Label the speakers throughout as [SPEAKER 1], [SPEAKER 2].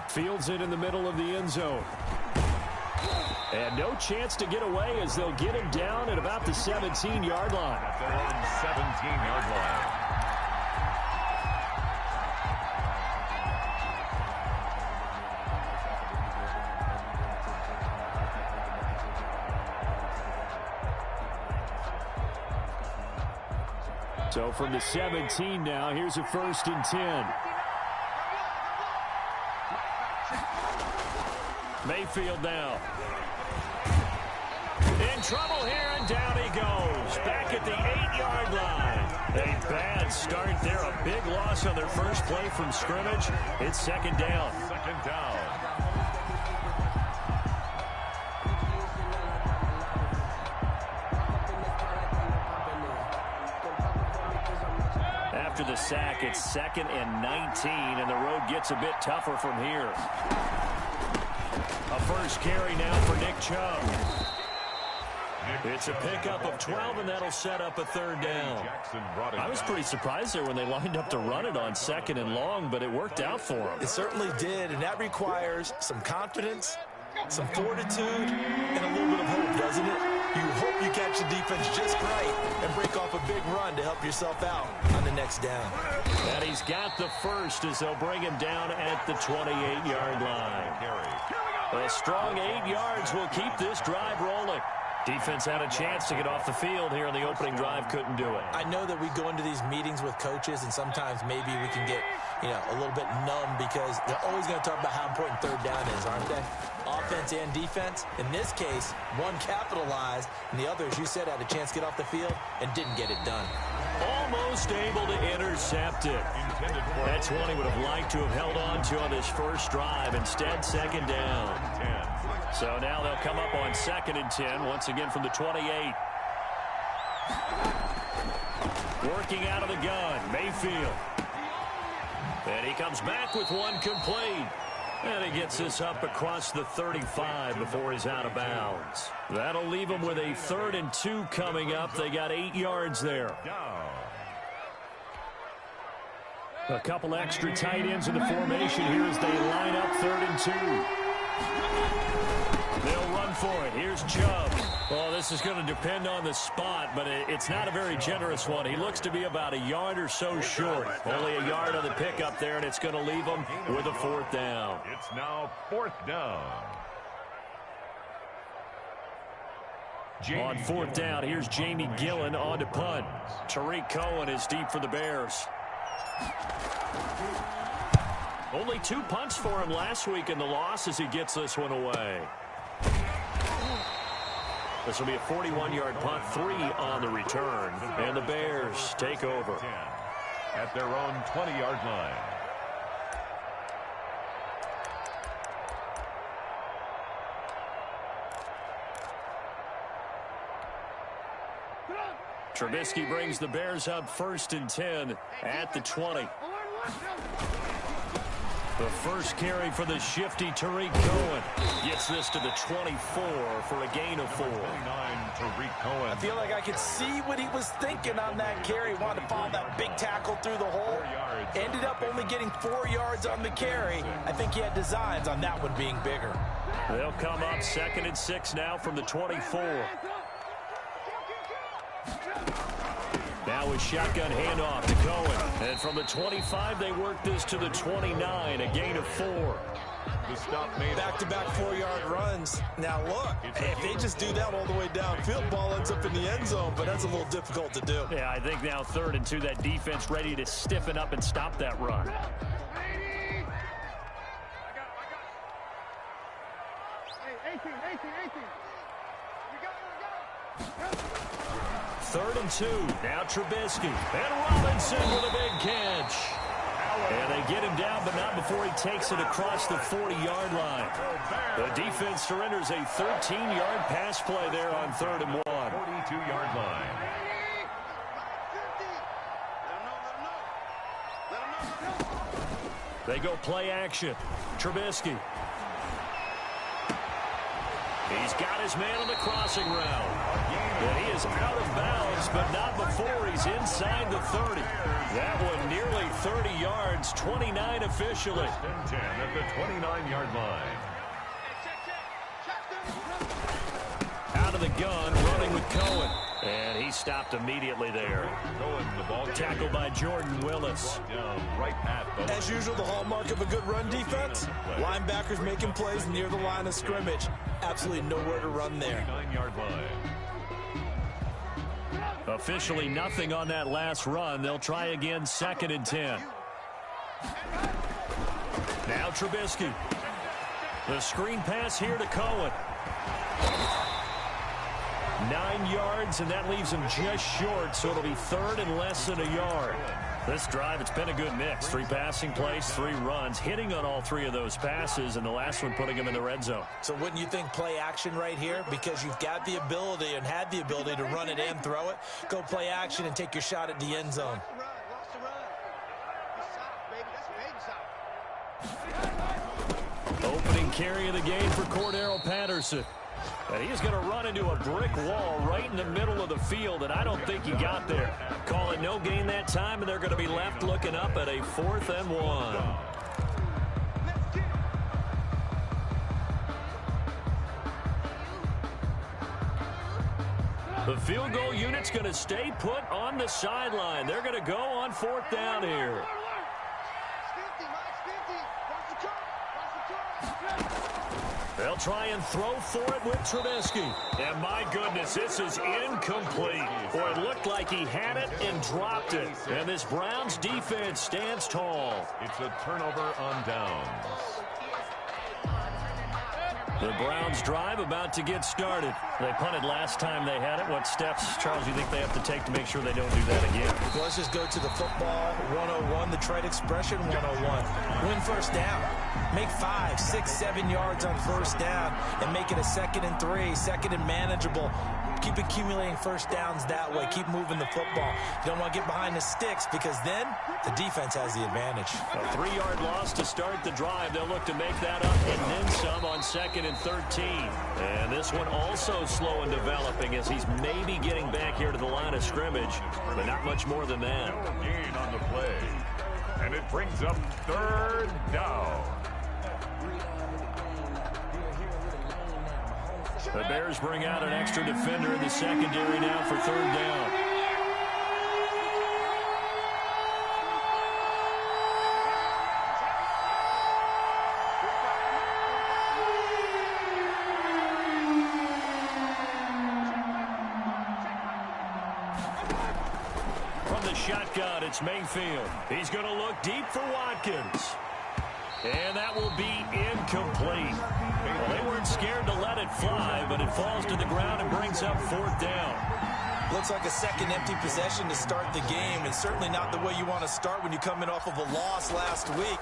[SPEAKER 1] Fields it in the middle of the end zone. And no chance to get away as they'll get him down at about the 17-yard line.
[SPEAKER 2] At their own 17-yard line.
[SPEAKER 1] So from the 17 now, here's a 1st and 10. Mayfield now. In trouble here, and down he goes. Back at the 8-yard line. A bad start there. A big loss on their first play from scrimmage. It's 2nd down.
[SPEAKER 2] 2nd down.
[SPEAKER 1] After the sack, it's 2nd and 19, and the road gets a bit tougher from here. A first carry now for Nick Chubb. It's a pickup of 12, and that'll set up a 3rd down. I was pretty surprised there when they lined up to run it on 2nd and long, but it worked out for them.
[SPEAKER 3] It certainly did, and that requires some confidence, some fortitude, and a little bit of hope, doesn't it? You hope you catch the defense just right and break off a big run to help yourself out on the next down.
[SPEAKER 1] And he's got the first as they'll bring him down at the 28-yard line. A strong 8 yards will keep this drive rolling. Defense had a chance to get off the field here in the opening drive, couldn't do it.
[SPEAKER 3] I know that we go into these meetings with coaches, and sometimes maybe we can get, a little bit numb because they're always going to talk about how important 3rd down is, aren't they? Offense and defense. In this case, one capitalized, and the other, as you said, had a chance to get off the field and didn't get it done.
[SPEAKER 1] Almost able to intercept it. That's one he would have liked to have held on to on this first drive. Instead, 2nd down. So now they'll come up on 2nd and 10, once again from the 28. Working out of the gun, Mayfield. And he comes back with one complete. And he gets this up across the 35 before he's out of bounds. That'll leave him with a 3rd and 2 coming up. They got 8 yards there. A couple extra tight ends in the formation here as they line up 3rd and 2. They'll run for it. Here's Chubb. Well, this is going to depend on the spot, but it's not a very generous one. He looks to be about a yard or so short. Only a yard on the pickup there, and it's going to leave him with a 4th down.
[SPEAKER 2] It's now 4th down.
[SPEAKER 1] On 4th down, here's Jamie Gillen on to punt. Tariq Cohen is deep for the Bears. Only 2 punts for him last week in the loss as he gets this one away. This will be a 41-yard punt, 3 on the return. And the Bears take over.
[SPEAKER 2] At their own 20-yard line.
[SPEAKER 1] Trubisky brings the Bears up 1st and 10 at the 20. The first carry for the shifty Tariq Cohen. Gets this to the 24 for a gain of 4.
[SPEAKER 2] 29, Tariq Cohen.
[SPEAKER 3] I feel like I could see what he was thinking on that carry. Wanted to follow that big tackle through the hole. Ended up only getting 4 yards on the carry. I think he had designs on that one being bigger.
[SPEAKER 1] They'll come up 2nd and 6 now from the 24. Now a shotgun handoff to Cohen. And from the 25, they work this to the 29, a gain of 4.
[SPEAKER 2] The stop made
[SPEAKER 3] back-to-back 4-yard runs. Now look, if they just do that all the way downfield, ball ends up in the end zone, but that's a little difficult to do.
[SPEAKER 1] Yeah, I think now 3rd and 2, that defense ready to stiffen up and stop that run. Third and 2. Now Trubisky. And Robinson with a big catch. And they get him down, but not before he takes it across the 40-yard line. The defense surrenders a 13-yard pass play there on 3rd and 1.
[SPEAKER 2] 42-yard line.
[SPEAKER 1] They go play action. Trubisky. He's got his man on the crossing route. And he is out of bounds, but not before he's inside the 30. That one nearly 30 yards, 29 officially.
[SPEAKER 2] 10 at the 29-yard line.
[SPEAKER 1] Out of the gun, running with Cohen. And he stopped immediately there.
[SPEAKER 2] Cohen, the ball
[SPEAKER 1] Tackled by Jordan Willis.
[SPEAKER 2] down right at the
[SPEAKER 3] As usual, the hallmark of a good run defense, linebackers making plays near the line of scrimmage. Absolutely nowhere to run there.
[SPEAKER 2] 9-yard line.
[SPEAKER 1] Officially nothing on that last run. They'll try again, 2nd and 10. Now Trubisky. The screen pass here to Cohen. 9 yards, and that leaves him just short, so it'll be 3rd and less than a yard. This drive, it's been a good mix. 3 passing plays, 3 runs, hitting on all 3 of those passes, and the last one putting him in the red zone.
[SPEAKER 3] So wouldn't you think play action right here? Because you've got the ability and had the ability to run it and throw it. Go play action and take your shot at the end zone.
[SPEAKER 1] Opening carry of the game for Cordero Patterson. And he's going to run into a brick wall right in the middle of the field, and I don't think he got there. Call it no gain that time, and they're going to be left looking up at a 4th and 1. The field goal unit's going to stay put on the sideline. They're going to go on 4th down here. They'll try and throw for it with Trubisky. And my goodness, this is incomplete. Boy, it looked like he had it and dropped it. And this Browns defense stands tall.
[SPEAKER 2] It's a turnover on downs.
[SPEAKER 1] The Browns drive about to get started. They punted last time they had it. What steps, Charles, do you think they have to take to make sure they don't do that again?
[SPEAKER 3] Well, let's just go to the football 101, the trade expression 101. Win first down. Make 5, 6, 7 yards on first down and make it a 2nd and 3, 2nd and manageable. Keep accumulating first downs that way. Keep moving the football. You don't want to get behind the sticks because then the defense has the advantage.
[SPEAKER 1] A 3-yard loss to start the drive. They'll look to make that up and then some on 2nd and 13. And this one also slow in developing as he's maybe getting back here to the line of scrimmage, but not much more than that.
[SPEAKER 2] Gain on the play. And it brings up 3rd down.
[SPEAKER 1] The Bears bring out an extra defender in the secondary now for 3rd down. From the shotgun, it's Mayfield. He's going to look deep for Watkins. And that will be incomplete. Well, they weren't scared to let it fly, but it falls to the ground and brings up 4th down.
[SPEAKER 3] Looks like a second empty possession to start the game, and certainly not the way you want to start when you come in off of a loss last week.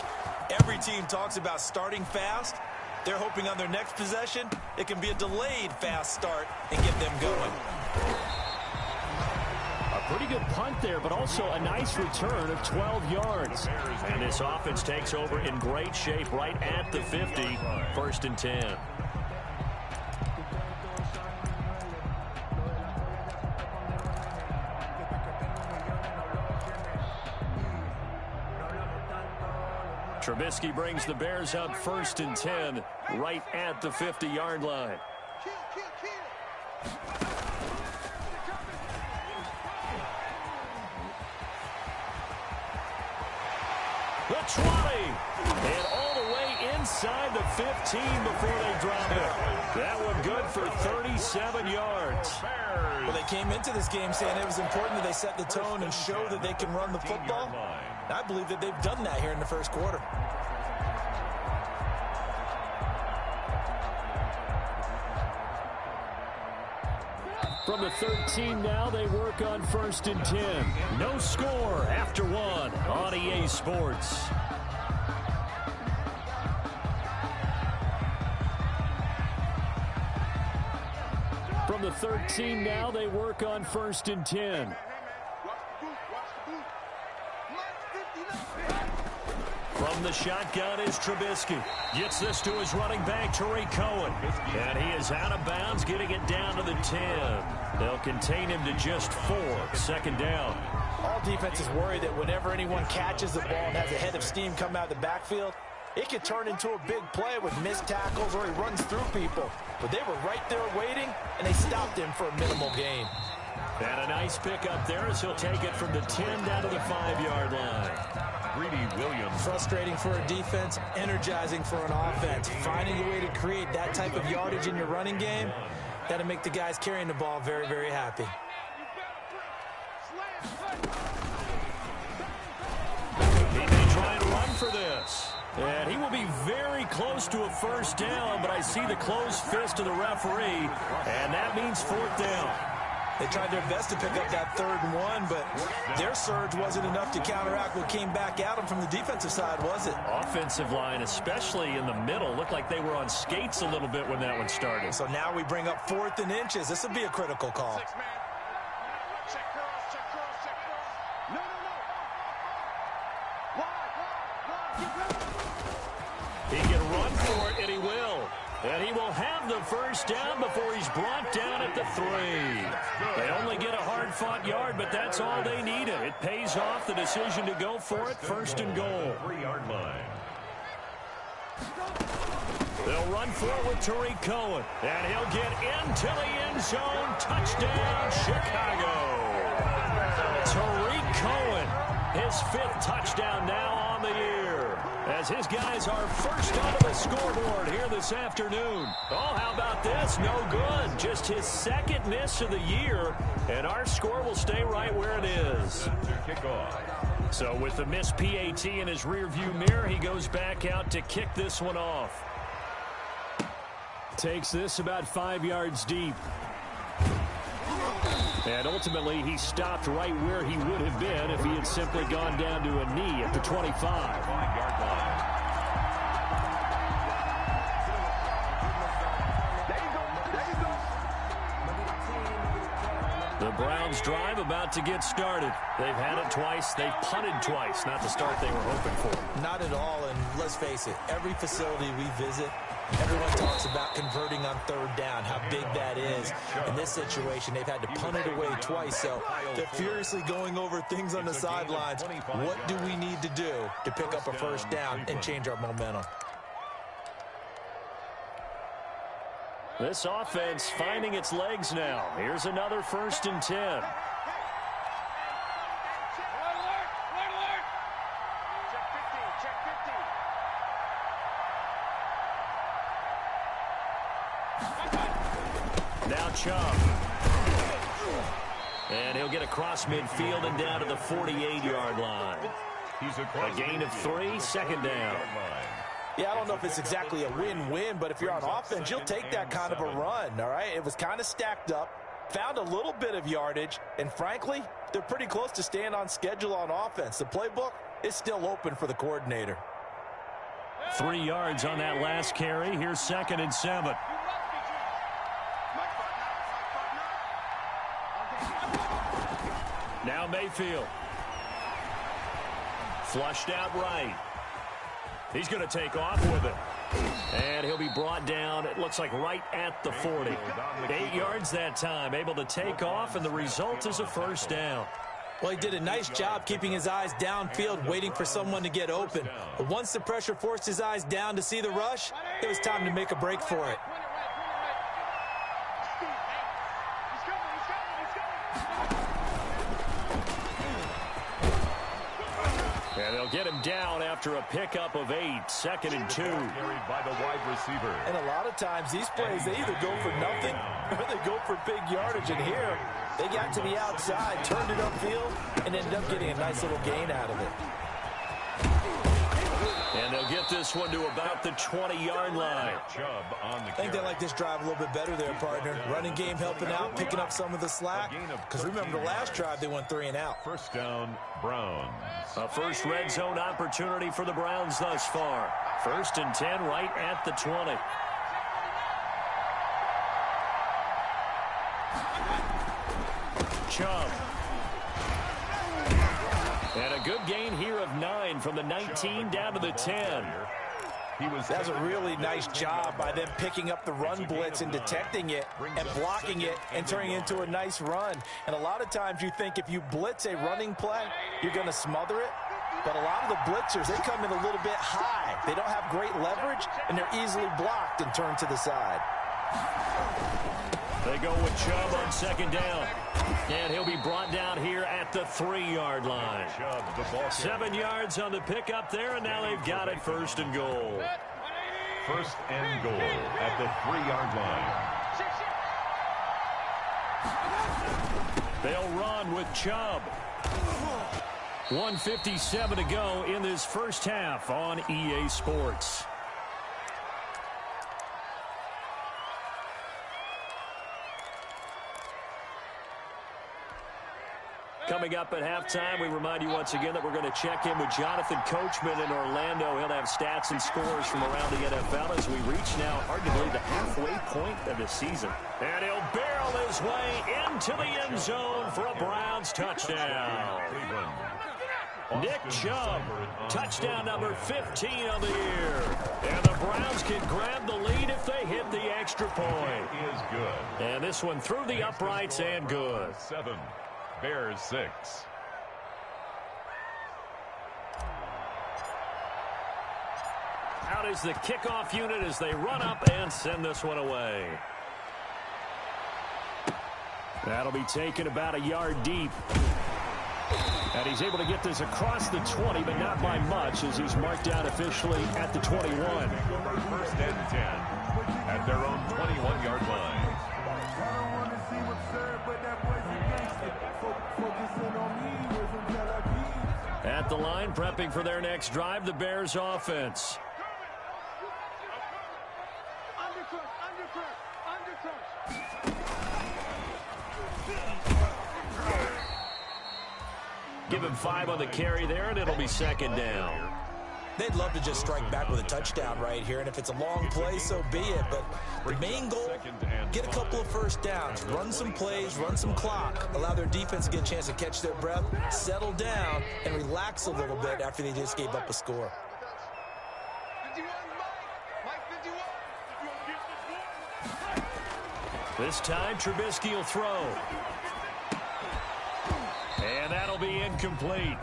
[SPEAKER 3] Every team talks about starting fast. They're hoping on their next possession, it can be a delayed fast start and get them going.
[SPEAKER 1] Pretty good punt there, but also a nice return of 12 yards. And this offense takes over in great shape right at the 50, 1st and 10. Trubisky brings the Bears up 1st and 10 right at the 50-yard line. The 20, and all the way inside the 15 before they drop it. That one good for 37 yards.
[SPEAKER 3] Well, they came into this game saying it was important that they set the tone and show that they can run the football. I believe that they've done that here in the 1st quarter.
[SPEAKER 1] From the 13 now, they work on 1st and 10. No score after 1 on EA Sports. From the 13 now, they work on 1st and 10. From the shotgun is Trubisky. Gets this to his running back, Tariq Cohen. And he is out of bounds, getting it down to the 10. They'll contain him to just 4. Second down.
[SPEAKER 3] All defenses worry that whenever anyone catches the ball and has a head of steam come out of the backfield, it could turn into a big play with missed tackles or he runs through people. But they were right there waiting, and they stopped him for a minimal gain.
[SPEAKER 1] And a nice pickup there as he'll take it from the 10 down to the 5-yard line.
[SPEAKER 2] Greedy Williams.
[SPEAKER 3] Frustrating for a defense, energizing for an offense. Finding a way to create that type of yardage in your running game, that'll make the guys carrying the ball very, very happy.
[SPEAKER 1] He may try and run for this. And he will be very close to a first down, but I see the closed fist of the referee, and that means 4th down.
[SPEAKER 3] They tried their best to pick up that 3rd and 1, but their surge wasn't enough to counteract what came back at them from the defensive side, was it?
[SPEAKER 1] Offensive line, especially in the middle, looked like they were on skates a little bit when that one started.
[SPEAKER 3] So now we bring up 4th and inches. This will be a critical call.
[SPEAKER 1] He can run for it, and he will. And he will have the first down before he's brought down at the 3. They only get a hard-fought yard, but that's all they needed. It pays off the decision to go for it, 1st and goal.
[SPEAKER 2] 3-yard line.
[SPEAKER 1] They'll run for it with Tariq Cohen. And he'll get into the end zone. Touchdown, Chicago. Tariq Cohen, his 5th touchdown now on the year, as his guys are first onto the scoreboard here this afternoon. Oh, how about this? No good. Just his 2nd miss of the year, and our score will stay right where it is. So with the missed PAT in his rearview mirror, he goes back out to kick this one off. Takes this about 5 yards deep. And ultimately, he stopped right where he would have been if he had simply gone down to a knee at the 25.
[SPEAKER 2] 5-yard line.
[SPEAKER 1] The Browns drive about to get started. They've had it twice. They've punted twice. Not the start they were hoping for.
[SPEAKER 3] Not at all, and let's face it, every facility we visit, everyone talks about converting on 3rd down, how big that is. In this situation, they've had to punt it away twice, so they're furiously going over things on the sidelines. What do we need to do to pick up a first down and change our momentum?
[SPEAKER 1] This offense finding its legs now. Here's another 1st and 10. Now Chubb. And he'll get across midfield and down to the 48-yard line. A gain of 3, 2nd down.
[SPEAKER 3] Yeah, I don't know if it's exactly a win-win, but if you're on offense, you'll take that kind of a run, all right? It was kind of stacked up, found a little bit of yardage, and frankly, they're pretty close to staying on schedule on offense. The playbook is still open for the coordinator.
[SPEAKER 1] 3 yards on that last carry. Here's 2nd and 7. Now Mayfield. Flushed out right. He's going to take off with it. And he'll be brought down, it looks like right at the 40. 8 yards that time, able to take off, and the result is a first down.
[SPEAKER 3] Well, he did a nice job keeping his eyes downfield, waiting for someone to get open. But once the pressure forced his eyes down to see the rush, it was time to make a break for it.
[SPEAKER 1] And they'll get him down after a pickup of 8, 2nd and 2.
[SPEAKER 2] Carried by the wide receiver.
[SPEAKER 3] And a lot of times these plays, they either go for nothing or they go for big yardage. And here, they got to the outside, turned it upfield, and ended up getting a nice little gain out of it.
[SPEAKER 1] And they'll get this one to about the 20-yard line.
[SPEAKER 3] I think they like this drive a little bit better there, partner. Running game helping out, picking up some of the slack. Because remember, the last drive they went 3 and out.
[SPEAKER 2] First down, Browns.
[SPEAKER 1] A first red zone opportunity for the Browns thus far. 1st and 10 right at the 20. Chubb. And a good gain here of 9 from the 19 down to the 10.
[SPEAKER 3] That was a really nice job by them picking up the run blitz and detecting it and blocking it and turning it into a nice run. And a lot of times you think if you blitz a running play, you're going to smother it. But a lot of the blitzers, they come in a little bit high. They don't have great leverage, and they're easily blocked and turned to the side.
[SPEAKER 1] They go with Chubb on second down. And he'll be brought down here at the 3-yard line. 7 yards on the pickup there, and now they've got it first and goal.
[SPEAKER 2] First and goal at the 3-yard line.
[SPEAKER 1] They'll run with Chubb. 1:57 to go in this first half on EA Sports. Coming up at halftime, we remind you once again that we're going to check in with Jonathan Coachman in Orlando. He'll have stats and scores from around the NFL as we reach now, hard to believe, the halfway point of the season. And he'll barrel his way into the end zone for a Browns touchdown. Nick Chubb, touchdown number 15 on the year. And the Browns can grab the lead if they hit the extra point.
[SPEAKER 2] Is good.
[SPEAKER 1] And this one through the uprights and good.
[SPEAKER 2] 7, Bears 6.
[SPEAKER 1] Out is the kickoff unit as they run up and send this one away. That'll be taken about a yard deep. And he's able to get this across the 20, but not by much, as he's marked out officially at the 21.
[SPEAKER 2] First and 10 at their own 21-yard line.
[SPEAKER 1] At the line, prepping for their next drive, the Bears offense. Give him 5 on the carry there, and it'll be second down.
[SPEAKER 3] They'd love to just strike back with a touchdown right here, and if it's a long play, so be it. But the main goal, get a couple of first downs, run some plays, run some clock, allow their defense to get a chance to catch their breath, settle down, and relax a little bit after they just gave up a score.
[SPEAKER 1] This time, Trubisky will throw. And that'll be incomplete.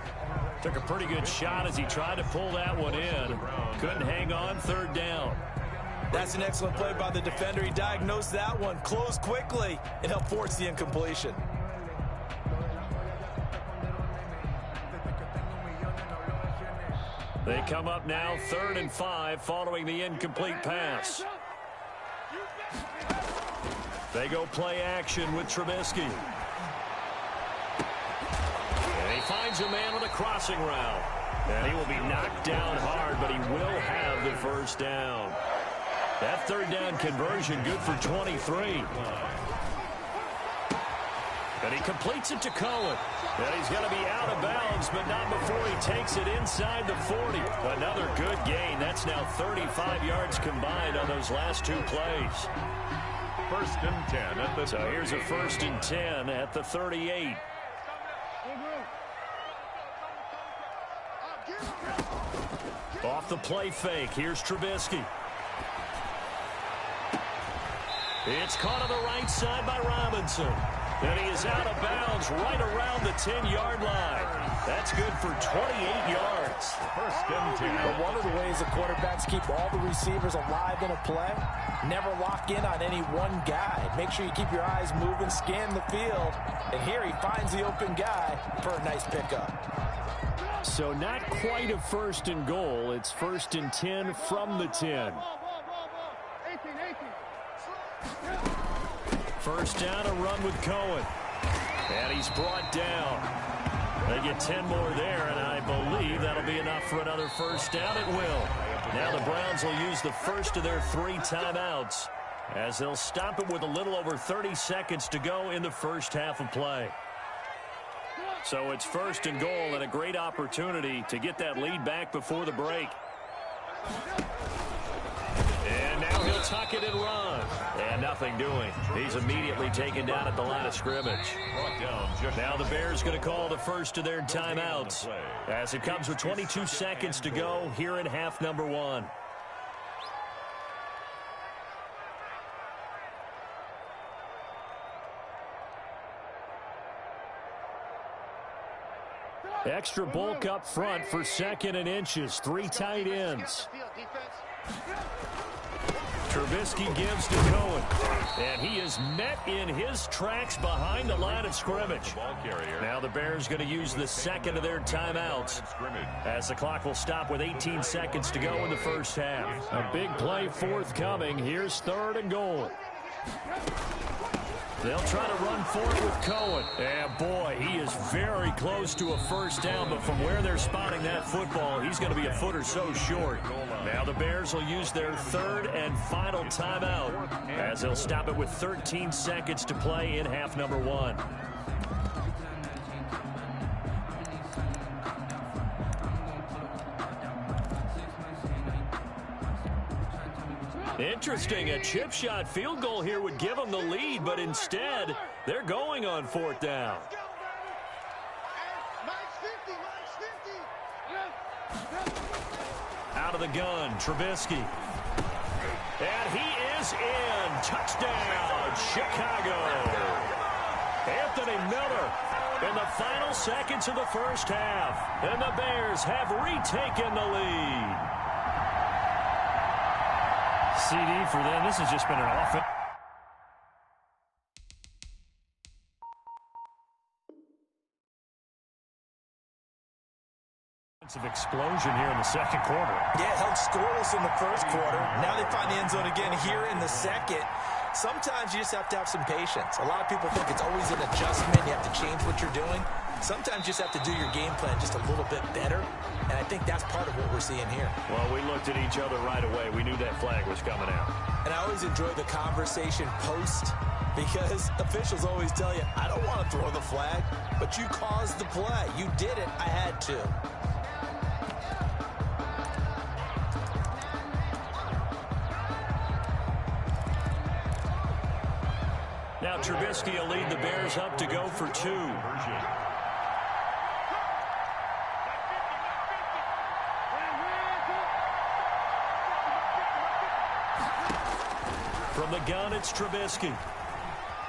[SPEAKER 1] Took a pretty good shot as he tried to pull that one in. Couldn't hang on, third down.
[SPEAKER 3] That's an excellent play by the defender. He diagnosed that one, closed quickly, and helped force the incompletion.
[SPEAKER 1] They come up now 3rd and 5 following the incomplete pass. They go play action with Trubisky. And he finds a man with a crossing route. And he will be knocked down hard, but he will have the first down. That third down conversion good for 23. And he completes it to Cohen. And he's going to be out of bounds, but not before he takes it inside the 40. Another good gain. That's now 35 yards combined on those last 2 plays.
[SPEAKER 2] First and 10 at the 38.
[SPEAKER 1] So here's a first and 10 at the 38. Off the play fake. Here's Trubisky. It's caught on the right side by Robinson. And he is out of bounds right around the 10-yard line. That's good for 28 yards.
[SPEAKER 2] First and 10.
[SPEAKER 3] But one of the ways the quarterbacks keep all the receivers alive in a play, never lock in on any one guy. Make sure you keep your eyes moving, scan the field. And here he finds the open guy for a nice pickup.
[SPEAKER 1] So not quite a first and goal. It's first and 10 from the 10. First down, a run with Cohen. And he's brought down. They get 10 more there, and I believe that'll be enough for another first down. It will. Now the Browns will use the first of their 3 timeouts as they'll stop it with a little over 30 seconds to go in the first half of play. So it's first and goal and a great opportunity to get that lead back before the break. And now he'll tuck it and run. And nothing doing. He's immediately taken down at the line of scrimmage. Now the Bears going to call the first of their timeouts as it comes with 22 seconds to go here in half number 1. Extra bulk up front for 2nd and inches. 3 tight ends. Trubisky gives to Cohen. And he is met in his tracks behind the line of scrimmage. Now the Bears going to use the second of their timeouts as the clock will stop with 18 seconds to go in the first half. A big play forthcoming. Here's 3rd and goal. They'll try to run for it with Cohen. And, boy, he is very close to a first down, but from where they're spotting that football, he's going to be a foot or so short. Now the Bears will use their 3rd and final timeout as they'll stop it with 13 seconds to play in half number 1. Interesting, a chip shot field goal here would give them the lead, but instead, they're going on 4th down. Out of the gun, Trubisky. And he is in. Touchdown, Chicago. Anthony Miller in the final seconds of the first half. And the Bears have retaken the lead. CD for them. This has just been an offense. Explosion here in the second quarter.
[SPEAKER 3] Yeah, held scoreless in the first quarter. Now they find the end zone again here in the second. Sometimes you just have to have some patience. A lot of people think it's always an adjustment. You have to change what you're doing. Sometimes you just have to do your game plan just a little bit better, and I think that's part of what we're seeing here.
[SPEAKER 1] Well, we looked at each other right away. We knew that flag was coming out.
[SPEAKER 3] And I always enjoy the conversation post because officials always tell you, I don't want to throw the flag, but you caused the play. You did it. I had to.
[SPEAKER 1] Now Trubisky will lead the Bears up to go for 2. From the gun, it's Trubisky.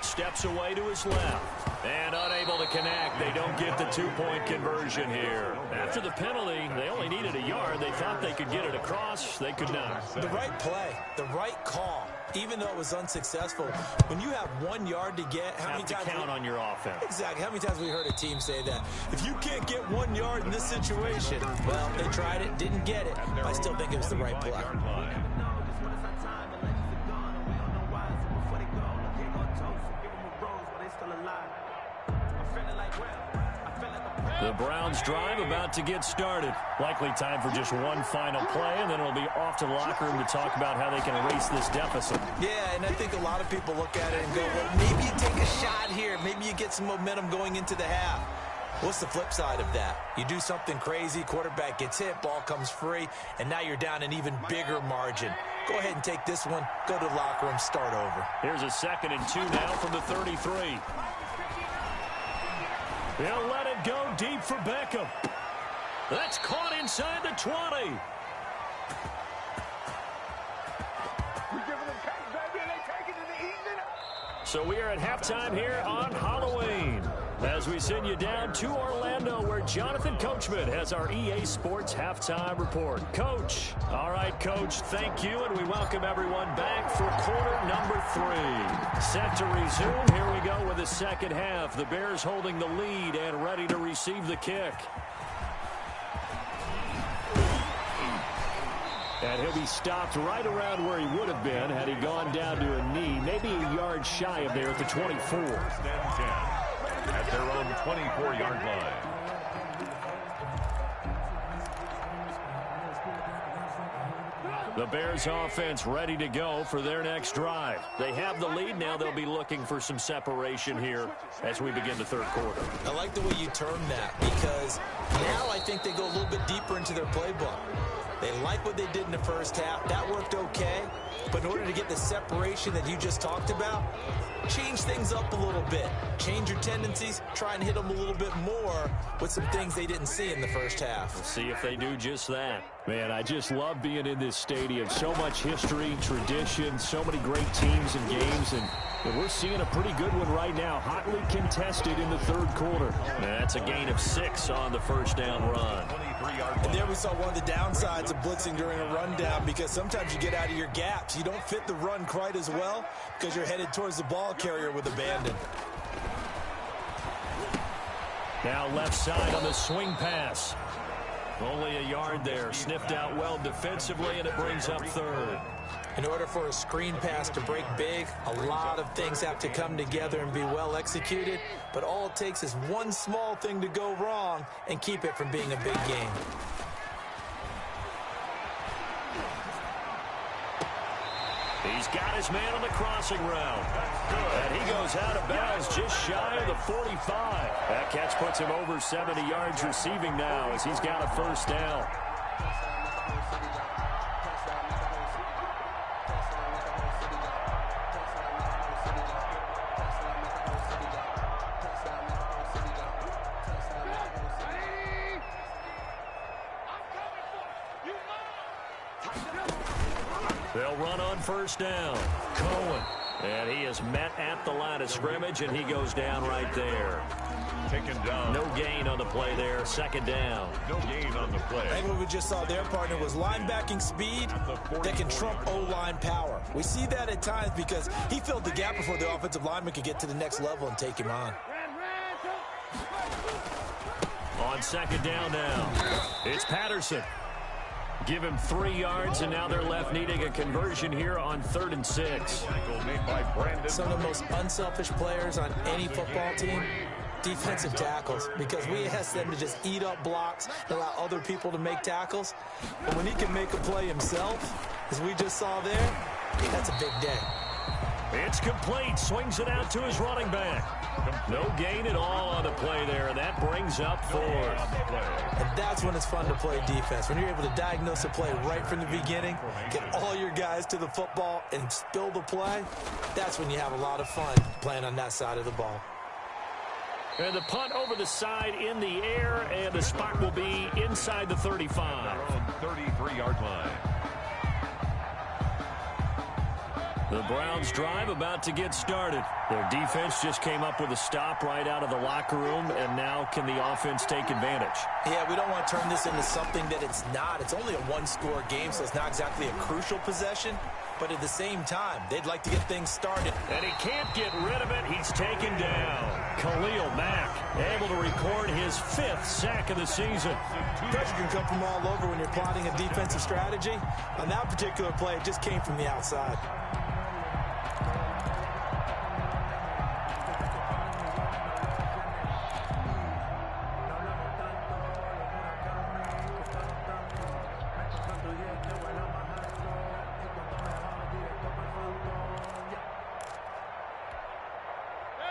[SPEAKER 1] Steps away to his left. And unable to connect. They don't get the 2-point conversion here. After the penalty, they only needed a yard. They thought they could get it across. They could not.
[SPEAKER 3] The right play, the right call, even though it was unsuccessful. When you have 1 yard to get, how many times
[SPEAKER 1] count on your offense?
[SPEAKER 3] Exactly. How many times have we heard a team say that? If you can't get 1 yard in this situation, well, they tried it, didn't get it. I still think it was the right play.
[SPEAKER 1] The Browns drive about to get started. Likely time for just one final play, and then it'll be off to the locker room to talk about how they can erase this deficit.
[SPEAKER 3] Yeah, and I think a lot of people look at it and go, well, maybe you take a shot here. Maybe you get some momentum going into the half. What's the flip side of that? You do something crazy, quarterback gets hit, ball comes free, and now you're down an even bigger margin. Go ahead and take this one, go to the locker room, start over.
[SPEAKER 1] Here's a 2nd and 2 now from the 33. They'll let it go deep for Beckham. That's caught inside the 20. So we are at halftime here on Halloween as we send you down to Orlando where Jonathan Coachman has our EA Sports halftime report. Coach. All right, Coach, thank you, and we welcome everyone back for quarter number 3. Set to resume. Here we go with the second half. The Bears holding the lead and ready to receive the kick. And he'll be stopped right around where he would have been had he gone down to a knee, maybe a yard shy of there at the 24.
[SPEAKER 2] At their own 24-yard line.
[SPEAKER 1] The Bears offense ready to go for their next drive. They have the lead. Now they'll be looking for some separation here as we begin the third quarter.
[SPEAKER 3] I like the way you term that because now I think they go a little bit deeper into their playbook. They like what they did in the first half. That worked okay. But in order to get the separation that you just talked about, change things up a little bit. Change your tendencies. Try and hit them a little bit more with some things they didn't see in the first half.
[SPEAKER 1] We'll see if they do just that. Man, I just love being in this stadium. So much history, tradition, so many great teams and games, and we're seeing a pretty good one right now. Hotly contested in the third quarter. And that's a gain of 6 on the first down run.
[SPEAKER 3] And there we saw one of the downsides of blitzing during a rundown, because sometimes you get out of your gaps. You don't fit the run quite as well because you're headed towards the ball carrier with abandon.
[SPEAKER 1] Now left side on the swing pass. Only a yard there. Sniffed out well defensively, and it brings up third.
[SPEAKER 3] In order for a screen pass to break big, a lot of things have to come together and be well executed, but all it takes is one small thing to go wrong and keep it from being a big game.
[SPEAKER 1] He's got his man on the crossing route. And he goes out of bounds just shy of the 45. That catch puts him over 70 yards receiving now as he's got a first down. They'll run on first down. Cohen. And he is met at the line of scrimmage, and he goes down right there.
[SPEAKER 2] Taken down.
[SPEAKER 1] No gain on the play there. Second down.
[SPEAKER 2] No gain on the play.
[SPEAKER 3] I think what we just saw there, partner, was linebacking speed that can trump O-line power. We see that at times because he filled the gap before the offensive lineman could get to the next level and take him on.
[SPEAKER 1] On second down now, it's Patterson. Give him 3 yards, and now they're left needing a conversion here on 3rd and 6.
[SPEAKER 3] Some of the most unselfish players on any football team, defensive tackles, because we ask them to just eat up blocks and allow other people to make tackles. But when he can make a play himself, as we just saw there, that's a big day.
[SPEAKER 1] It's complete. Swings it out to his running back. No gain at all on the play there, and that brings up 4th.
[SPEAKER 3] And that's when it's fun to play defense. When you're able to diagnose a play right from the beginning, get all your guys to the football, and spill the play, that's when you have a lot of fun playing on that side of the ball.
[SPEAKER 1] And the punt over the side in the air, and the spot will be inside the 35.
[SPEAKER 2] 33-yard line.
[SPEAKER 1] The Browns drive about to get started. Their defense just came up with a stop right out of the locker room, and now can the offense take advantage?
[SPEAKER 3] Yeah, we don't want to turn this into something that it's not. It's only a one-score game, so it's not exactly a crucial possession. But at the same time, they'd like to get things started.
[SPEAKER 1] And he can't get rid of it. He's taken down. Khalil Mack able to record his 5th sack of the season.
[SPEAKER 3] Pressure can come from all over when you're plotting a defensive strategy. On that particular play, it just came from the outside.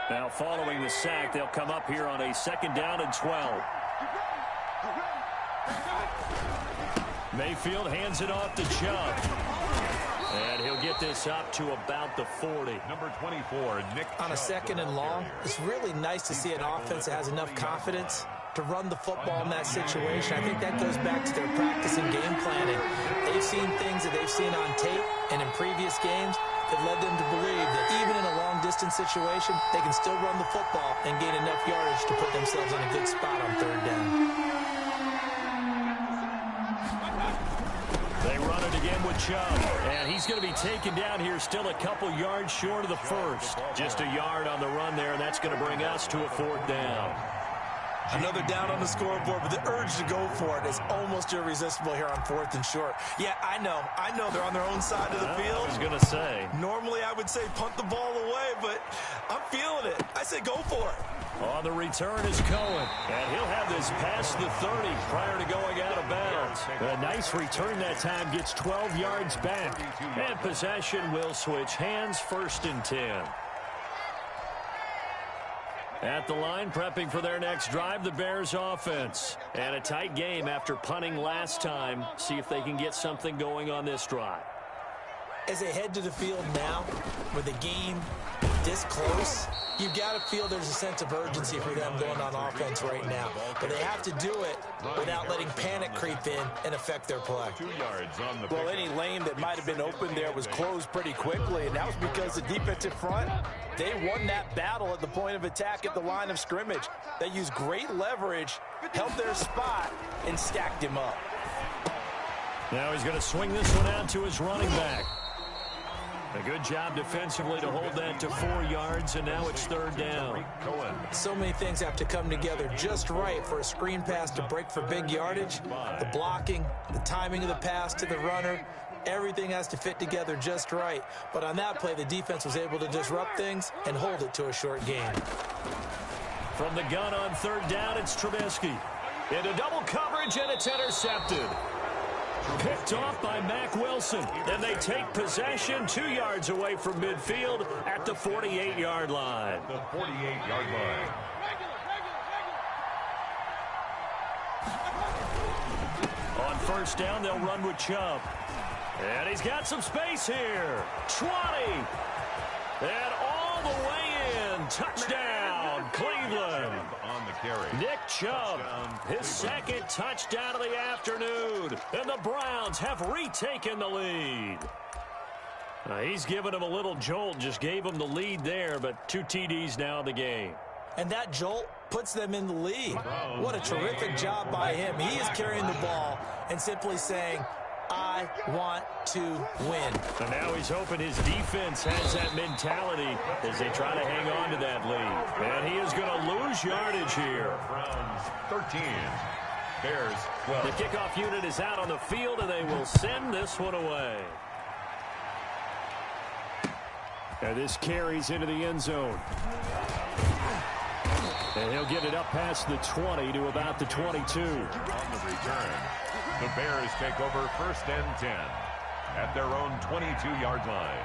[SPEAKER 1] Now following the sack, they'll come up here on a 2nd down and 12. Mayfield hands it off to Chubb. And he'll get this up to about the 40.
[SPEAKER 2] Number 24, Nick.
[SPEAKER 3] On a 2nd and long, it's really nice to see an offense that has enough confidence to run the football in that situation. I think that goes back to their practice and game planning. They've seen things that they've seen on tape and in previous games that led them to believe that even in a long-distance situation, they can still run the football and gain enough yardage to put themselves in a good spot on 3rd down.
[SPEAKER 1] They run it again with Chubb, and he's going to be taken down here still a couple yards short of the 1st. Just a yard on the run there, and that's going to bring us to a 4th down.
[SPEAKER 3] Another down on the scoreboard, but the urge to go for it is almost irresistible here on 4th and short. Yeah, I know they're on their own side of the field.
[SPEAKER 1] I was going to say.
[SPEAKER 3] Normally I would say punt the ball away, but I'm feeling it. I say go for it.
[SPEAKER 1] On the return is Cohen, and he'll have this past the 30 prior to going out of bounds. A nice return that time, gets 12 yards back, and possession will switch hands, 1st and 10. At the line, prepping for their next drive, the Bears offense. And a tight game after punting last time. See if they can get something going on this drive.
[SPEAKER 3] As they head to the field now, with the game this close, you've got to feel there's a sense of urgency for them going on offense right now. But they have to do it without letting panic creep in and affect their play.
[SPEAKER 2] 2 yards on the
[SPEAKER 4] Well, any lane that might have been open there was closed pretty quickly, and that was because the defensive front, they won that battle at the point of attack at the line of scrimmage. They used great leverage, held their spot, and stacked him up.
[SPEAKER 1] Now he's going to swing this one out to his running back. A good job defensively to hold that to 4 yards, and now it's 3rd down.
[SPEAKER 3] So many things have to come together just right for a screen pass to break for big yardage. The blocking, the timing of the pass to the runner, everything has to fit together just right. But on that play, the defense was able to disrupt things and hold it to a short gain.
[SPEAKER 1] From the gun on 3rd down, it's Trubisky. Into double coverage, and it's intercepted. Picked off by Mack Wilson. Then they take possession 2 yards away from midfield at the 48-yard line.
[SPEAKER 2] The 48-yard line.
[SPEAKER 1] On 1st down, they'll run with Chubb. And he's got some space here. 20. And all the way in. Touchdown, Cleveland.
[SPEAKER 2] On the carry.
[SPEAKER 1] Nick Chubb, his second touchdown of the afternoon. And the Browns have retaken the lead. He's given him a little jolt, just gave him the lead there, but 2 TDs now in the game.
[SPEAKER 3] And that jolt puts them in the lead. What a terrific job by him. He is carrying the ball and simply saying, I want to win.
[SPEAKER 1] And now he's hoping his defense has that mentality as they try to hang on to that lead. And he is going to lose yardage here.
[SPEAKER 2] Browns 13. Bears 12.
[SPEAKER 1] The kickoff unit is out on the field, and they will send this one away. And this carries into the end zone. And he'll get it up past the 20 to about the 22.
[SPEAKER 2] On the return, the Bears take over 1st and 10 at their own 22-yard line.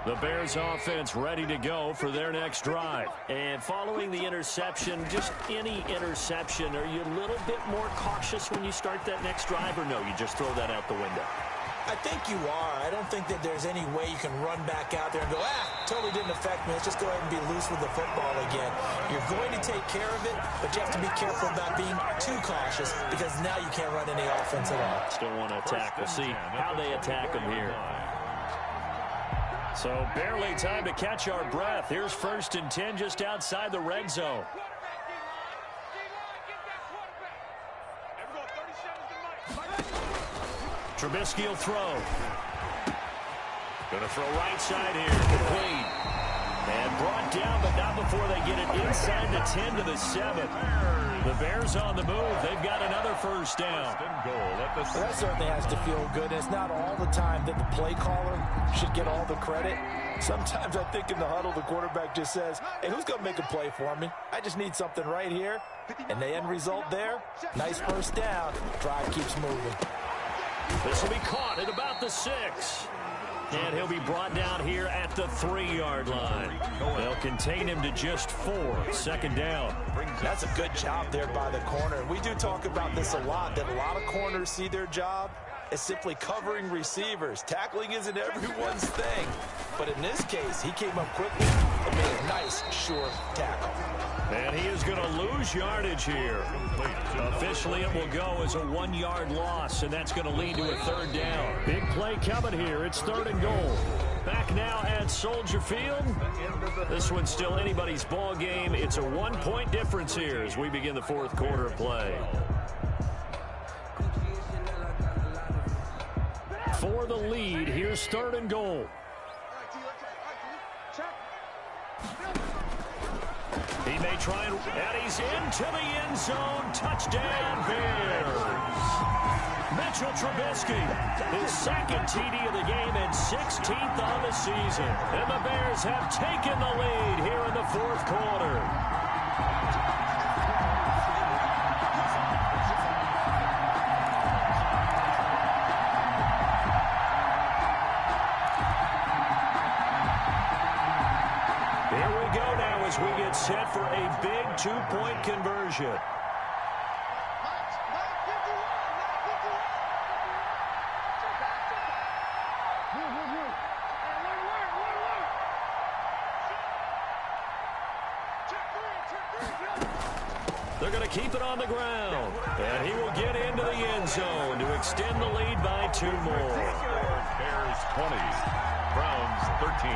[SPEAKER 1] The Bears offense ready to go for their next drive. And following the interception, just any interception, are you a little bit more cautious when you start that next drive, or no, you just throw that out the window?
[SPEAKER 3] I think you are. I don't think that there's any way you can run back out there and go, totally didn't affect me. Let's just go ahead and be loose with the football again. You're going to take care of it, but you have to be careful about being too cautious because now you can't run any offense at all.
[SPEAKER 1] Still want to attack. We'll see how they attack them here. So barely time to catch our breath. Here's 1st and 10 just outside the red zone. Trubisky will throw. Going to throw right side here. Complete. And brought down, but not before they get it inside the 10 to the 7. The Bears on the move. They've got another 1st down.
[SPEAKER 4] That certainly has to feel good. It's not all the time that the play caller should get all the credit. Sometimes I think in the huddle, the quarterback just says, hey, who's going to make a play for me? I just need something right here. And the end result there, nice 1st down. Drive keeps moving.
[SPEAKER 1] This will be caught at about the 6. And he'll be brought down here at the 3-yard line. They'll contain him to just 4. 2nd down.
[SPEAKER 4] That's a good job there by the corner. We do talk about this a lot, that a lot of corners see their job as simply covering receivers. Tackling isn't everyone's thing. But in this case, he came up quickly and made a nice, sure tackle.
[SPEAKER 1] And he is going to lose yardage here. Officially, it will go as a 1-yard loss, and that's going to lead to a 3rd down. Big play coming here. It's 3rd and goal. Back now at Soldier Field. This one's still anybody's ball game. It's a 1-point difference here as we begin the 4th quarter of play. For the lead, here's 3rd and goal. He may try and he's into the end zone. Touchdown, Bears. Mitchell Trubisky, his 2nd TD of the game and 16th on the season. And the Bears have taken the lead here in the 4th quarter. We get set for a big 2-point conversion. going to keep it on the ground. And he will get into the end zone to extend the lead by 2 more.
[SPEAKER 2] Bears 20, Browns 13.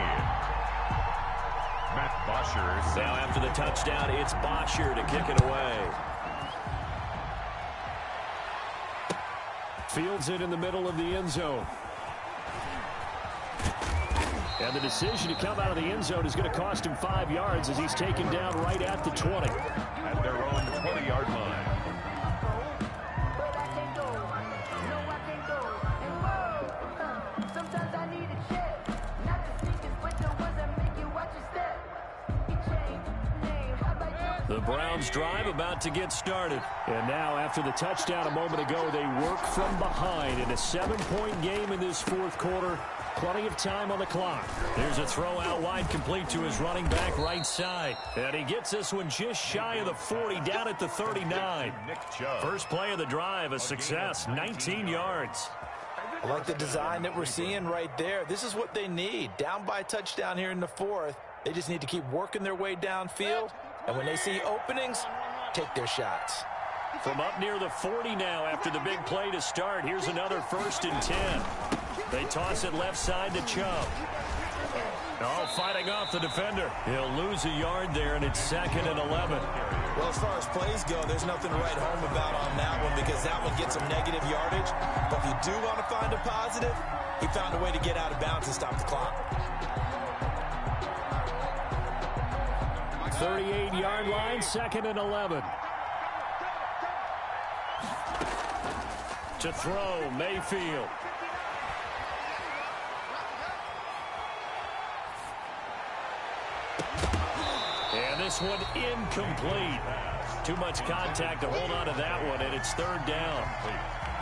[SPEAKER 2] Matt Bosher.
[SPEAKER 1] Now after the touchdown, it's Bosher to kick it away. Fields it in the middle of the end zone. And the decision to come out of the end zone is going to cost him 5 yards as he's taken down right at the 20.
[SPEAKER 2] At their own 20-yard line.
[SPEAKER 1] The Browns drive about to get started. And now after the touchdown a moment ago, they work from behind in a 7-point game in this 4th quarter. Plenty of time on the clock. There's a throw out wide complete to his running back right side. And he gets this one just shy of the 40 down at the 39. First play of the drive, a success, 19 yards.
[SPEAKER 4] I like the design that we're seeing right there. This is what they need. Down by a touchdown here in the 4th. They just need to keep working their way downfield. And when they see openings, take their shots.
[SPEAKER 1] From up near the 40 now after the big play to start. Here's another 1st and 10. They toss it left side to Chubb. Oh, fighting off the defender. He'll lose a yard there, and it's 2nd and 11.
[SPEAKER 3] Well, as far as plays go, there's nothing to write home about on that one because that one gets some negative yardage. But if you do want to find a positive, he found a way to get out of bounds and stop the clock.
[SPEAKER 1] 38-yard line, 2nd and 11. To throw, Mayfield. And this one incomplete. Too much contact to hold on to that one, and it's 3rd down.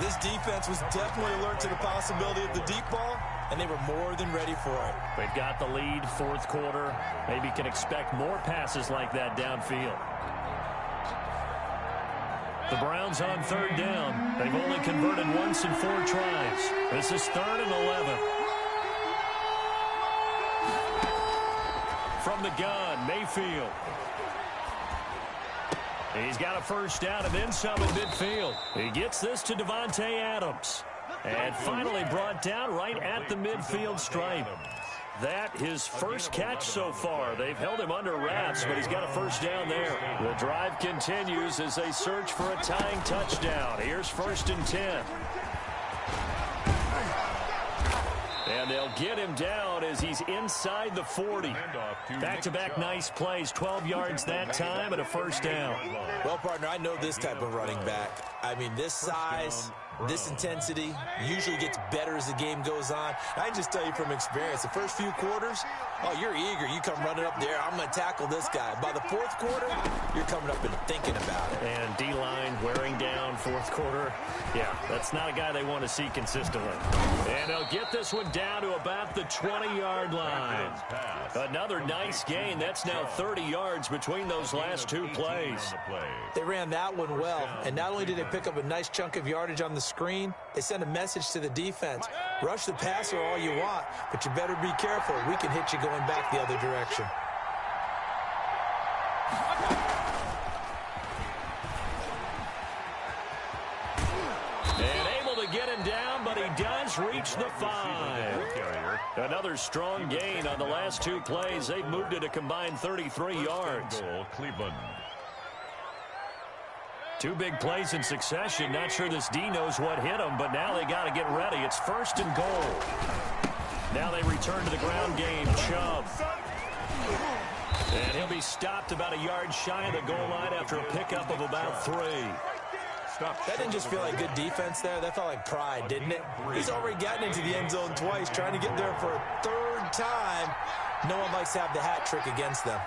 [SPEAKER 3] This defense was definitely alert to the possibility of the deep ball, and they were more than ready for it.
[SPEAKER 1] They've got the lead, 4th quarter. Maybe can expect more passes like that downfield. The Browns on 3rd down. They've only converted once in 4 tries. This is 3rd and 11. From the gun, Mayfield. He's got a 1st down and then some in midfield. He gets this to Davante Adams. And finally brought down right at the midfield stripe. That his first catch so far. They've held him under wraps, but he's got a 1st down there. The drive continues as they search for a tying touchdown. Here's 1st and 10. And they'll get him down as he's inside the 40. Back-to-back nice plays, 12 yards that time and a 1st down.
[SPEAKER 3] Well, partner, I know this type of running back. I mean, this size, this intensity usually gets better as the game goes on. I can just tell you from experience, the first few quarters, oh, you're eager. You come running up there, I'm going to tackle this guy. By the 4th quarter, you're coming up and thinking about it.
[SPEAKER 1] And D-line wearing down 4th quarter. Yeah, that's not a guy they want to see consistently. And they'll get this one down to about the 20-yard line. Another nice gain. That's now 30 yards between those last 2 plays.
[SPEAKER 3] They ran that one well, and not only did they pick up a nice chunk of yardage on the screen, they sent a message to the defense. Rush the passer all you want, but you better be careful. We can hit you going back the other direction.
[SPEAKER 1] And able to get him down, but he does reach the 5. Another strong gain on the last 2 plays. They've moved it a combined 33 yards.
[SPEAKER 2] Cleveland.
[SPEAKER 1] 2 big plays in succession. Not sure this D knows what hit him, but now they got to get ready. It's 1st and goal. Now they return to the ground game. Chubb. And he'll be stopped about a yard shy of the goal line after a pickup of about 3.
[SPEAKER 3] That didn't just feel like good defense there. That felt like pride, didn't it? He's already gotten into the end zone twice, trying to get there for a 3rd time. No one likes to have the hat trick against them.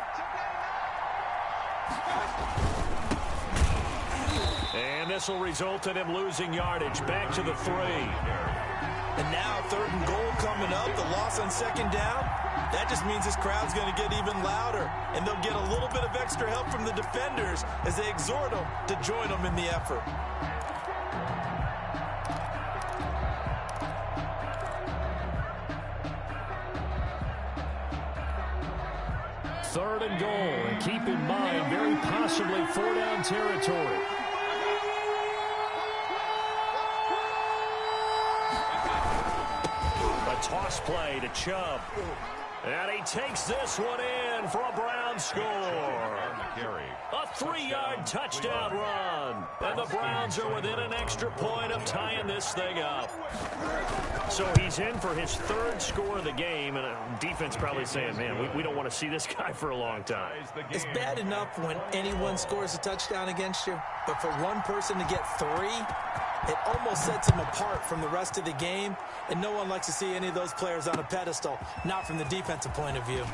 [SPEAKER 1] And this will result in him losing yardage. Back to the 3.
[SPEAKER 3] And now 3rd and goal coming up. The loss on 2nd down. That just means this crowd's going to get even louder. And they'll get a little bit of extra help from the defenders as they exhort them to join them in the effort.
[SPEAKER 1] 3rd and goal, and keep in mind, very possibly 4-down territory. A toss play to Chubb. And he takes this one in for a Browns score. A 3-yard touchdown run. And the Browns are within an extra point of tying this thing up. So he's in for his 3rd score of the game. And defense probably saying, man, we don't want to see this guy for a long time.
[SPEAKER 3] It's bad enough when anyone scores a touchdown against you. But for one person to get 3, it almost sets him apart from the rest of the game, and no one likes to see any of those players on a pedestal, not from the defensive point of view.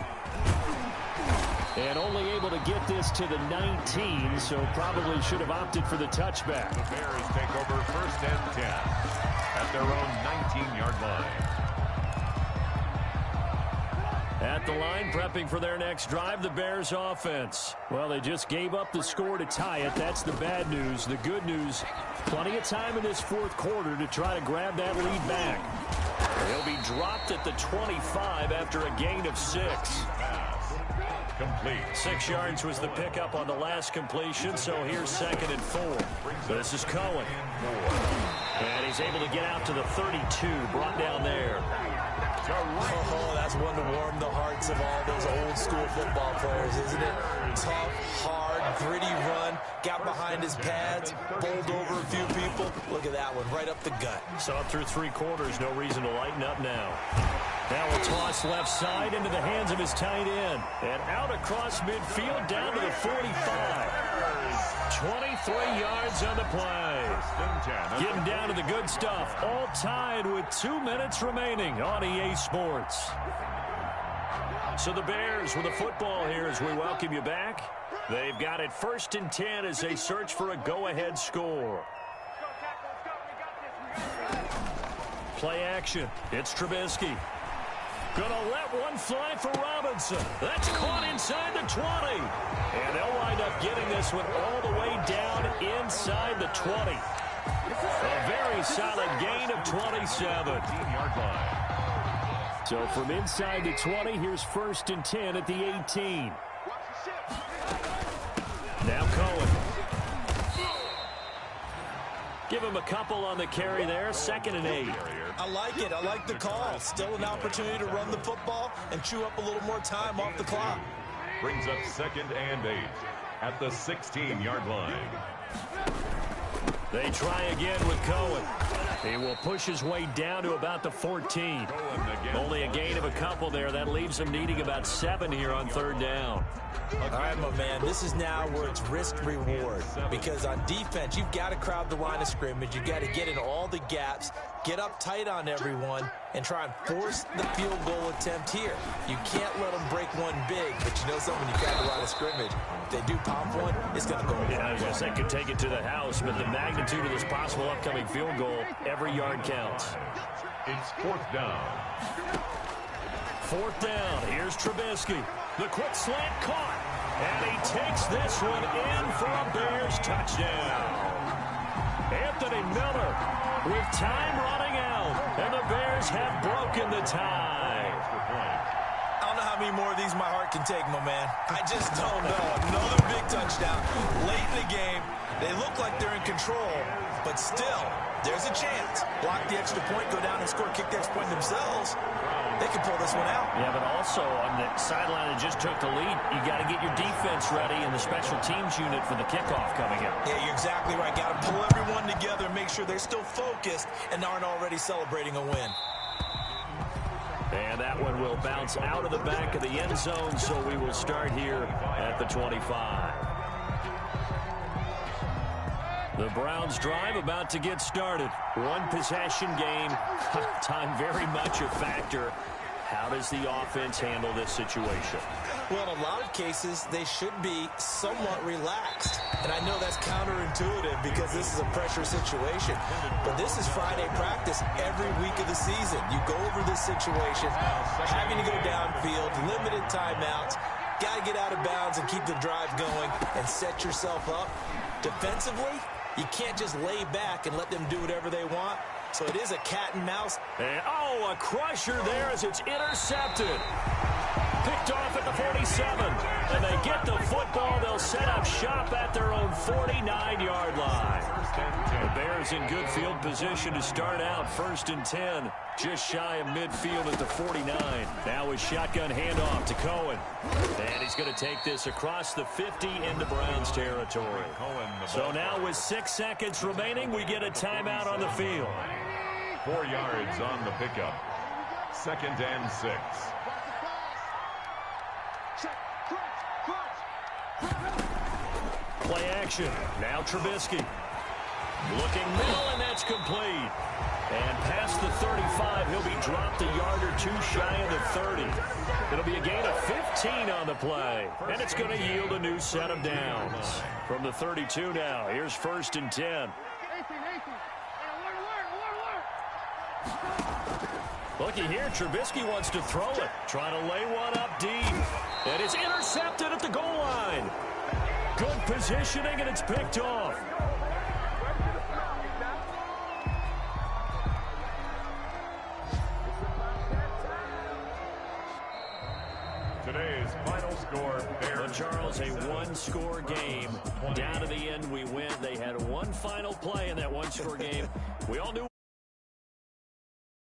[SPEAKER 1] And only able to get this to the 19, so probably should have opted for the touchback.
[SPEAKER 2] The Bears take over 1st and 10 at their own 19-yard line.
[SPEAKER 1] At the line, prepping for their next drive, the Bears offense. Well, they just gave up the score to tie it. That's the bad news. The good news, plenty of time in this 4th quarter to try to grab that lead back. They'll be dropped at the 25 after a gain of 6.
[SPEAKER 2] Pass complete.
[SPEAKER 1] 6 yards was the pickup on the last completion, so here's 2nd and 4. This is Cohen. And he's able to get out to the 32, brought down there.
[SPEAKER 3] Oh, that's one to warm the hearts of all those old school football players, isn't it? Tough, hard, gritty run, got behind his pads, bowled over a few people. Look at that one, right up the gut.
[SPEAKER 1] Saw it through 3 quarters, no reason to lighten up now. Now a toss left side into the hands of his tight end. And out across midfield down to the 45. 23 yards on the play. Getting down to the good stuff. All tied with 2 minutes remaining on EA Sports. So the Bears with the football here as we welcome you back. They've got it 1st and 10 as they search for a go-ahead score. Play action. It's Trubisky. Gonna let one fly for Robinson. That's caught inside the 20. And they'll wind up getting this one all the way down inside the 20. A very solid gain of 27.
[SPEAKER 2] 18-yard line.
[SPEAKER 1] So from inside the 20, here's 1st and 10 at the 18. Now Cohen. Give him a couple on the carry there. 2nd and 8.
[SPEAKER 3] I like it. I like the call. Still an opportunity to run the football and chew up a little more time off the clock.
[SPEAKER 2] Brings up 2nd and 8 at the 16-yard line.
[SPEAKER 1] They try again with Cohen. He will push his way down to about the 14. Only a gain of a couple there. That leaves him needing about 7 here on 3rd down.
[SPEAKER 3] All right, my man, this is now where it's risk-reward. Because on defense, you've got to crowd the line of scrimmage. You've got to get in all the gaps, get up tight on everyone, and try and force the field goal attempt here. You can't let them break one big, but you know something, you crowd the line of scrimmage. If they do pop one, it's going to go.
[SPEAKER 1] Yeah, I was going to say, could take it to the house, but the magnitude of this possible upcoming field goal, every yard counts.
[SPEAKER 2] It's 4th down.
[SPEAKER 1] 4th down. Here's Trubisky. The quick slant caught. And he takes this one in for a Bears touchdown. Anthony Miller with time running out. And the Bears have broken the tie.
[SPEAKER 3] I don't know how many more of these my heart can take, my man. I just don't know. Another big touchdown late in the game. They look like they're in control, but still, there's a chance. Block the extra point, go down and score, kick the extra point themselves. They can pull this one out.
[SPEAKER 1] Yeah, but also on the sideline that just took the lead, you got to get your defense ready and the special teams unit for the kickoff coming out.
[SPEAKER 3] Yeah, you're exactly right. Got to pull everyone together and make sure they're still focused and aren't already celebrating a win.
[SPEAKER 1] And that one will bounce out of the back of the end zone, so we will start here at the 25. The Browns drive about to get started. One possession game. Time very much a factor. How does the offense handle this situation?
[SPEAKER 3] Well, in a lot of cases, they should be somewhat relaxed. And I know that's counterintuitive because this is a pressure situation. But this is Friday practice every week of the season. You go over this situation, having to go downfield, limited timeouts, got to get out of bounds and keep the drive going and set yourself up. Defensively, you can't just lay back and let them do whatever they want. So it is a cat and mouse.
[SPEAKER 1] And, oh, a crusher there as it's intercepted. picked off at the 47. And they get the football. They'll set up shop at their own 49-yard line. The Bears in good field position to start out 1st and 10. Just shy of midfield at the 49. Now a shotgun handoff to Cohen. And he's going to take this across the 50 into Browns territory. So now with 6 seconds remaining, we get a timeout on the field.
[SPEAKER 2] 4 yards on the pickup. 2nd and 6.
[SPEAKER 1] Play action. Now Trubisky. Looking middle, and that's complete. And past the 35, he'll be dropped a yard or 2 shy of the 30. It'll be a gain of 15 on the play. And it's going to yield a new set of downs. From the 32 now, here's 1st and 10. Looky here, Trubisky wants to throw it. Trying to lay one up deep. And it's intercepted at the goal line. Good positioning, and it's picked off.
[SPEAKER 2] Today's final score, Bears.
[SPEAKER 1] But Charles, a one-score game. Down to the end, we win. They had one final play in that one-score game. We all knew